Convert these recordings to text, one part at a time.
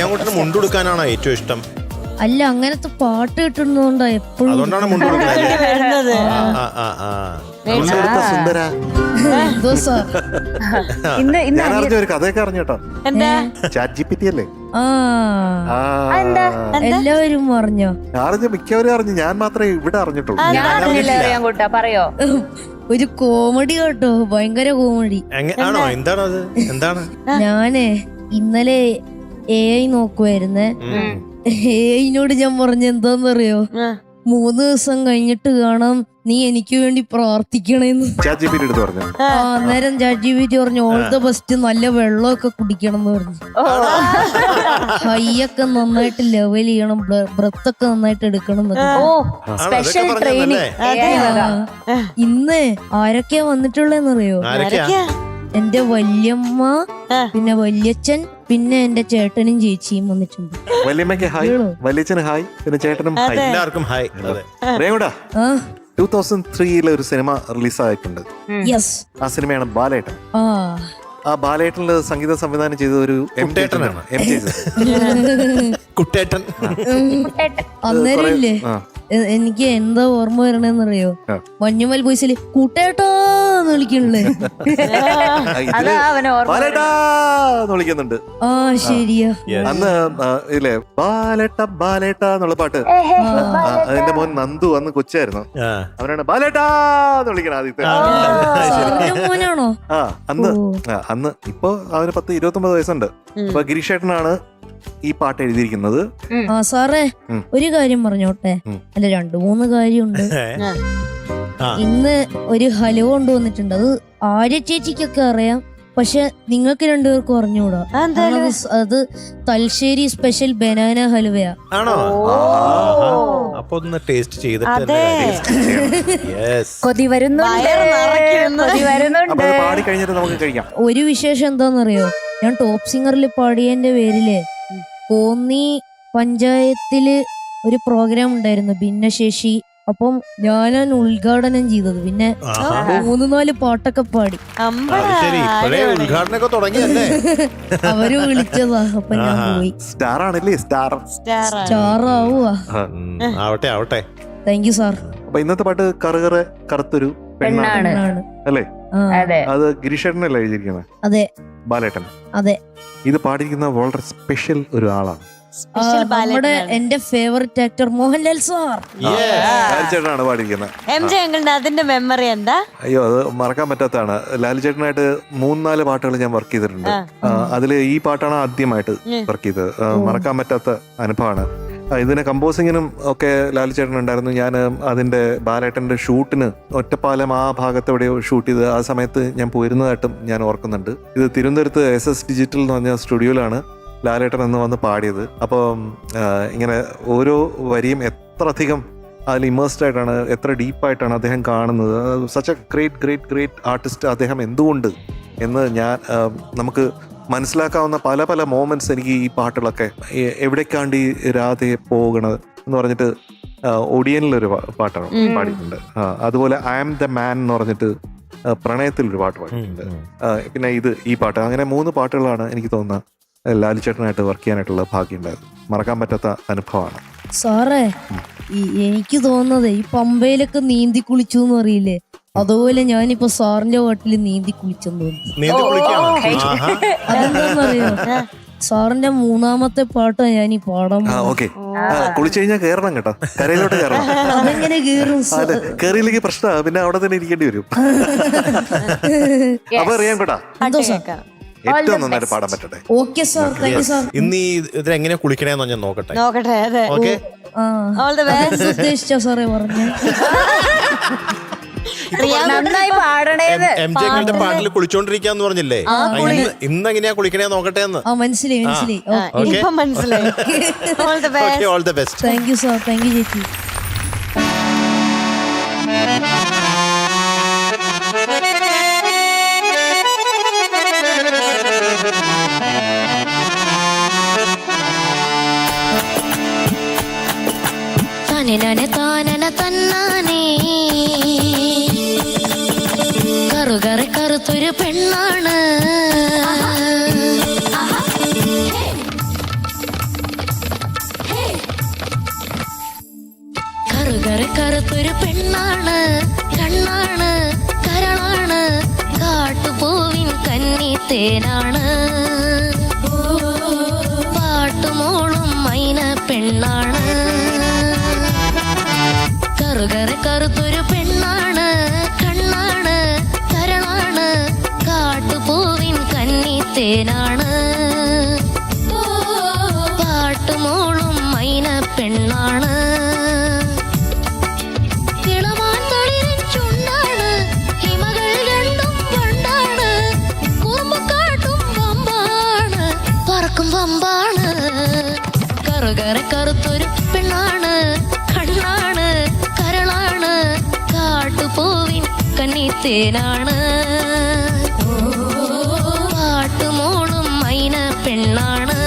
പ്രിയാങ്കുട്ടന് മുണ്ടുടുക്കാനാണോ ഏറ്റവും ഇഷ്ടം? അല്ല, അങ്ങനത്തെ പാട്ട് കിട്ടുന്നതുകൊണ്ടാ എപ്പോഴും. അതുകൊണ്ടാണ് മുണ്ടുടുക്കുന്നത്. സുന്ദര എന്തോ സാർ. ഞാൻ അറിഞ്ഞ ഒരു കഥയൊക്കെ അറിഞ്ഞോട്ടോ. ചാറ്റ് GPT അല്ലേ? എല്ലാവരും അറിഞ്ഞോ? അറിഞ്ഞ മിക്കവരും അറിഞ്ഞു, ഞാൻ മാത്രമേ ഇവിടെ അറിഞ്ഞിട്ടുള്ളൂ. പറയോ? ഒരു കോമഡി കേട്ടോ, ഭയങ്കര കോമഡി. ആണോ? എന്താണത്? എന്താണ്? ഞാനേ ഇന്നലെ AI നോക്കുവായിരുന്നേ. AIനോട് ഞാൻ പറഞ്ഞ എന്താന്നറിയോ? 3 ദിവസം കഴിഞ്ഞിട്ട് കാണാം, നീ എനിക്ക് വേണ്ടി പ്രാർത്ഥിക്കണേന്ന്. ചാറ്റ് GPT എടുത്ത് പറഞ്ഞു. അന്നേരം ചാറ്റ് GPT പറഞ്ഞു ഓൾ ദ ബെസ്റ്റ്, നല്ല വെള്ളമൊക്കെ കുടിക്കണം എന്ന് പറഞ്ഞു. ഹൈയൊക്കെ നന്നായിട്ട് ലെവൽ ചെയ്യണം, ബ്രത്ത് ഒക്കെ നന്നായിട്ട് എടുക്കണം എന്നൊക്കെ. Special training. ഇന്ന് ആരൊക്കെയാ വന്നിട്ടുള്ളതെന്നറിയോ? എന്റെ വല്യമ്മ, പിന്നെ വല്യച്ഛൻ, പിന്നെ എന്റെ ചേട്ടനും ചേച്ചിയും വന്നിട്ടുണ്ട്. വല്യമ്മയ്ക്ക് ഹായ്, വല്യച്ഛന് ഹായ്, പിന്നെ ചേട്ടനും ഹായ്, എല്ലാവർക്കും ഹായ്. 2003 ഒരു സിനിമ റിലീസായിട്ടുണ്ട്. ആ സിനിമയാണ് ബാലേട്ടൻ. ആ ബാലേട്ടനില് സംഗീത സംവിധാനം ചെയ്ത ഒരു കുട്ടേട്ടനാണ്. കുട്ടേട്ടൻ. അന്നേരം ഇല്ലേ എനിക്ക് എന്താ ഓർമ്മ വരണെന്നറിയോ? മഞ്ഞുമൽ ബോയ്സില് കൂട്ടേട്ടാന്ന് വിളിക്കണല്ലേ? വിളിക്കുന്നുണ്ട്. ആ ശരിയാ. അന്ന് ഇല്ലേ ബാലേട്ട ബാലേട്ട എന്നുള്ള പാട്ട്, അതിന്റെ മോൻ നന്ദു അന്ന് കൊച്ചായിരുന്നു, അവനാണ് ബാലേട്ടാന്ന് വിളിക്കണ ആദ്യത്തെ മോനാണോ? അന്ന് ഇപ്പൊ അവന് 10-29 വയസ്സുണ്ട്. അപ്പൊ ഗിരീഷേട്ടനാണ് ഈ പാട്ട് എഴുതിയിരിക്കുന്നത്. സാറേ ഒരു കാര്യം പറഞ്ഞോട്ടെ? അല്ല, 2-3 കാര്യമുണ്ട്. ഇന്ന് ഒരു ഹലോ കൊണ്ടുവന്നിട്ടുണ്ട്. അത് ആര്യ ചേച്ചിക്കൊക്കെ അറിയാം, പക്ഷെ നിങ്ങൾക്ക് 2 പേർക്കും അറിഞ്ഞൂടാ. അത് തലശ്ശേരി സ്പെഷ്യൽ ബനാന ഹലുവയാ. ആണോ? അപ്പൊ ഒന്ന് ടേസ്റ്റ് ചെയ്തിട്ട് ഒരു വിശേഷം എന്താന്നറിയോ? ഞാൻ ടോപ്പ് സിംഗറിൽ പാടിയതിന്റെ പേരില് കോന്നി പഞ്ചായത്തില് ഒരു പ്രോഗ്രാം ഉണ്ടായിരുന്നു, ഭിന്നശേഷി. അപ്പം ഞാനാണ് ഉദ്ഘാടനം ചെയ്തത്. പിന്നെ 3-4 പാട്ടൊക്കെ പാടി. ഉദ്ഘാടനമൊക്കെ തുടങ്ങിയല്ലേ? അവര് വിളിച്ചതാ, അപ്പൊ ഞാൻ പോയി. സ്റ്റാർ ആണല്ലേ? സ്റ്റാർ ആവുക. ആവട്ടെ ആവട്ടെ. Thank you sir. അപ്പൊ ഇന്നത്തെ പാട്ട് കറുകറെ കറുത്തൊരു പെണ്ണാണ് അല്ലേ? അത് ഗിരീഷേട്ടനല്ലേ എഴുതിയിരിക്കുന്നത്? അതെ. ബാലേട്ടൻ. അതെ. ഇത് പാടിയിരിക്കുന്ന വളരെ സ്പെഷ്യൽ ഒരു ആളാണ്. നമ്മുടെ എന്റെ ഫേവറേറ്റ് ആക്ടർ മോഹൻലാൽ സാർ. ലാൽചേട്ടനാണ് പാടിയിരിക്കുന്നത്. അതിന്റെ മെമ്മറി എന്താ? അയ്യോ, അത് മറക്കാൻ പറ്റാത്തതാണ്. ലാൽചേട്ടനായിട്ട് 3-4 പാട്ടുകൾ ഞാൻ വർക്ക് ചെയ്തിട്ടുണ്ട്. അതില് ഈ പാട്ടാണ് ആദ്യമായിട്ട് വർക്ക് ചെയ്തത്. മറക്കാൻ പറ്റാത്ത അനുഭവമാണ്. ഇതിനെ കമ്പോസിങ്ങിനും ഒക്കെ ലാൽചേട്ടൻ ഉണ്ടായിരുന്നു. ഞാൻ അതിന്റെ ബാലേട്ടന്റെ ഷൂട്ടിന് ഒറ്റപ്പാലം ആ ഭാഗത്ത് എവിടെയോ ഷൂട്ട് ചെയ്ത് ആ സമയത്ത് ഞാൻ പോയിരുന്നതായിട്ടും ഞാൻ ഓർക്കുന്നുണ്ട്. ഇത് തിരുവനന്തപുരത്ത് SS ഡിജിറ്റൽ എന്ന് പറഞ്ഞ സ്റ്റുഡിയോയിലാണ് ലാലേട്ടൻ എന്ന് വന്ന് പാടിയത്. അപ്പം ഇങ്ങനെ ഓരോ വരിയും എത്ര അധികം അതിൽ ഇമേഴ്സ്ഡ് ആയിട്ടാണ്, എത്ര ഡീപ്പായിട്ടാണ് അദ്ദേഹം കാണുന്നത്. Such A great great great artist അദ്ദേഹം എന്തുകൊണ്ട് എന്ന് നമുക്ക് മനസ്സിലാക്കാവുന്ന പല പല മോമെന്റ്സ് എനിക്ക് ഈ പാട്ടുകളൊക്കെ. എവിടേക്കാണ്ടി രാധയെ പോകണത് എന്ന് പറഞ്ഞിട്ട് ഒടിയനിലൊരു പാട്ടാണ് പാടിയിട്ടുണ്ട്. അതുപോലെ ഐ ആം ദ മാൻ എന്ന് പറഞ്ഞിട്ട് പ്രണയത്തിലൊരു പാട്ട് പാടിയിട്ടുണ്ട്. പിന്നെ ഈ പാട്ട്, അങ്ങനെ 3 പാട്ടുകളാണ് എനിക്ക് തോന്നുന്നത് ലാലുചേട്ടനായിട്ട് വർക്ക് ചെയ്യാനായിട്ടുള്ള ഭാഗ്യം ഉണ്ടായത്. മറക്കാൻ പറ്റാത്ത അനുഭവമാണ്. സാറേ, എനിക്ക് തോന്നുന്നത് ഈ പമ്പയിലൊക്കെ നീന്തി കുളിച്ചു എന്ന് അറിയില്ലേ, അതുപോലെ ഞാനിപ്പോ സാറിന്റെ വീട്ടിൽ നീന്തി കുളിച്ചെന്ന് തോന്നുന്നു. അതെന്താന്നറിയോ? സാറിന്റെ 3ാമത്തെ പാട്ടാ ഞാൻ ഈ പാടാൻ. കുളിച്ചു കഴിഞ്ഞാൽ കേറണം കേട്ടോ, കരയിലോട്ട് കയറണം. അതെങ്ങനെ കേറും? കയറിയില്ലെങ്കിൽ പ്രശ്നമാണ്, പിന്നെ അവിടെ തന്നെ ഇരിക്കേണ്ടി വരും. അപ്പൊ അറിയാൻ കേട്ടാ ഏറ്റവും നന്നായിട്ട് പാടാൻ പറ്റട്ടെ. Okay sir, thank you sir. ഇന്ന് ഇതിലെങ്ങനെ കുളിക്കണേന്ന് ഞാൻ നോക്കട്ടെ. ഓക്കെ, ഉദ്ദേശിച്ചോ സാറേ പറഞ്ഞു? നന്നായി പാടണേന്ന്. MJ പാട്ടിൽ കുളിച്ചോണ്ടിരിക്കാന്ന് പറഞ്ഞില്ലേ? ഇന്ന് എങ്ങനെയാ കുളിക്കണേ നോക്കട്ടെ എന്ന്. മനസ്സിലായി മനസ്സിലായി. All the best. Thank you sir. Thank U ചേച്ചി. കറുകറെ കറുത്തൊരു പെണ്ണാണ്, കന്നിത്തേനാണ് പാട്ടുമോളും മൈന പെണ്ണാണ് കറുകര കറുത്തൊരു പെണ്ണാണ് കണ്ണാണ് കരളാണ് കാട്ടുപൂവിൻ കന്നിത്തേനാണ് പാട്ടുമോളും മൈന പെണ്ണാണ് ഇളമാൻ തളിരിൻ ചുണ്ടാണ് ഹിമകൾ രണ്ടും വണ്ടാണ് കുറുമ്പക്കാട്ടും വമ്പാണ് പറക്കും വമ്പാണ് കറുകര കറുത്തൊരു പെണ്ണാണ് കണ്ണാണ് കരളാണ് കാട്ടുപൂവിൻ കന്നിത്തേനാണ് പാട്ടുമോളും മൈന പെണ്ണാണ്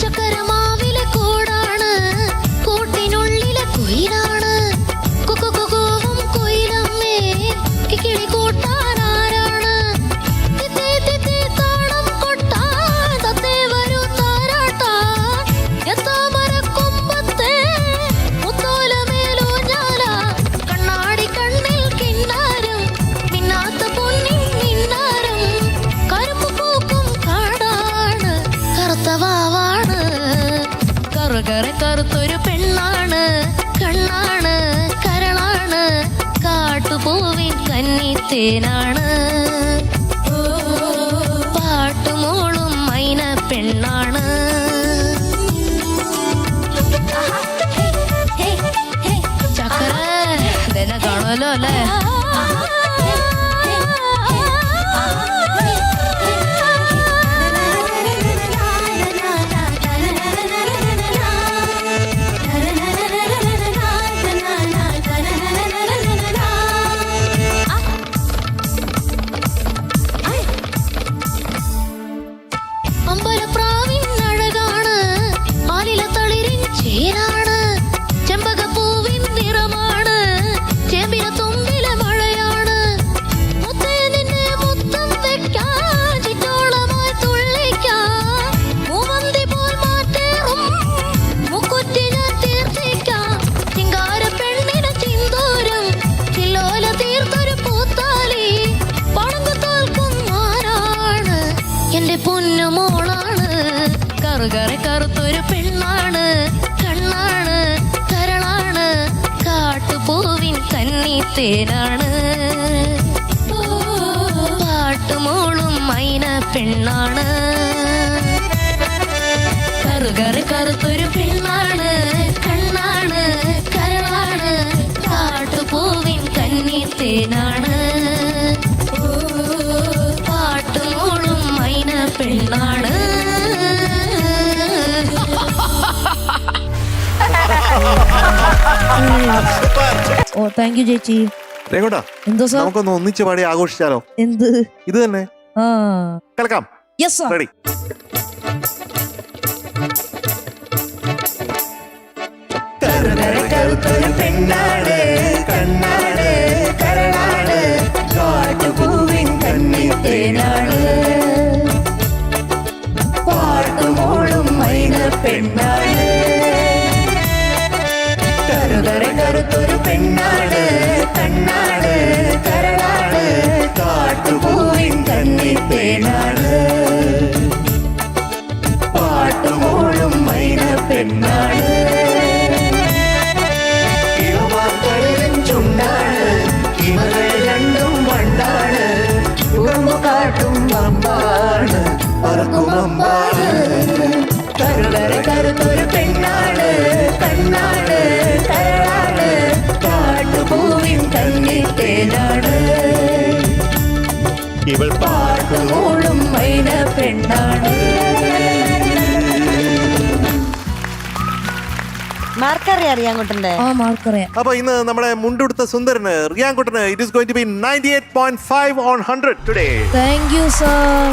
ചക്കരമാവിലെ കൂടാണ് കൂട്ടിനുള്ളിലെ കുയിലാണ് കുക്കുകുകുവും കുയിലമ്മേ കിക്കിളി കൂട്ടാനാരാണ് തിത്തേ തിത്തേ താളം കൊട്ടാൻ തത്തേ വരൂ താരാട്ടാൻ എത്താമരക്കൊമ്പത്തെ മുത്തോലമേലൂഞ്ഞാല കണ്ണാടി കണ്ണിൽ കിന്നാരം മിന്നാത്ത പൊന്നിൻ മിന്നാരം കരുമ്പ് പൂക്കും കാടാണ് കറുത്ത വാവാണ് കറുകര കറുത്തൊരു പെണ്ണാണ് കണ്ണാണ് കരളാണ് കാട്ടുപൂവിൻ കന്നിത്തേനാണ് പാട്ടുമോളും മൈന പെണ്ണാണ് ചക്കര ഇതെന്നെ കാണുമല്ലോ അല്ലേ അമ്പലപ്രാവിൻ അഴകാണ് ആലില തളിരിൻ ചേരാണ് ചെമ്പകപ്പൂവിൻ നിറമാണ് ചേമ്പില തുമ്പിലെ മഴയാണ് മുത്തേ നിന്നെ മുത്തം വെക്കാൻ ചിറ്റോളമായി തുള്ളിക്കാൻ മൂവന്തി പോൽ മാറ്റേറും മുക്കുറ്റി ഞാൻ തീർത്തിക്കാം ചിങ്കാര പെണ്ണിന് ചിന്തൂരം ചില്ലോല തീർത്തൊരു പൂത്താലി പണങ്ങു തോൽക്കും ആരാണ് എന്റെ പൊന്നുമോളാണ് കറുകര കറുത്തൊരു പെണ്ണാണ് കണ്ണാണ് കരളാണ് കാട്ടുപൂവിൻ കന്നിത്തേനാണ് പാട്ടുമോളും മൈന പെണ്ണാണ് കറുകര കറുത്തൊരു പെണ്ണാണ് കണ്ണാണ് കരളാണ് കാട്ടുപൂവിൻ കന്നിത്തേനാണ് പാട്ടുമോളും മൈന പെണ്ണാണ് ഓ താങ്ക് യു ചേച്ചി രേഖോട്ടാ എന്തോ സാർ നമുക്കൊന്ന് ഒന്നിച്ച് പാടി ആഘോഷിച്ചാലോ? എന്ത് ഇത് തന്നെ ആ കേൾക്കാം. Yes sir ready? കറുത്തൊരു പെണ്ണാട് കണ്ണാട് കരളാട് കാട്ടുപൂവിൻ കന്നിത്തേനാട് പാട്ടുമോളും മൈന പെണ്ണാട് കറുത്തൊരു പെണ്ണാട് കണ്ണാട് കരളാട് കാട്ടുപൂവിൻ കന്നിത്തേനാട് പാട്ടുമോളും മൈന പെണ്ണാട് ചുണ്ടാണ് ഹിമകൾ രണ്ടും വണ്ടാണ് കാട്ടും വമ്പാണ് പറക്കും വമ്പാണ് കറുകര കറുത്തൊരു പെണ്ണാണ് കണ്ണാട് കരളാണ് കാട്ടുപൂവിൻ കന്നിത്തേനാട് ഇവൾ പാട്ടുമോളും മൈന പെണ്ണാണ്. മാർക്കറിയാം റിയാൻകുട്ടന്റെ. ആ മാർക്കറിയാം. അപ്പൊ ഇന്ന് നമ്മുടെ മുണ്ടുടുത്ത സുന്ദരന് റിയാൻകുട്ടന് it is going to be 98.5 on 100 today. Thank you sir.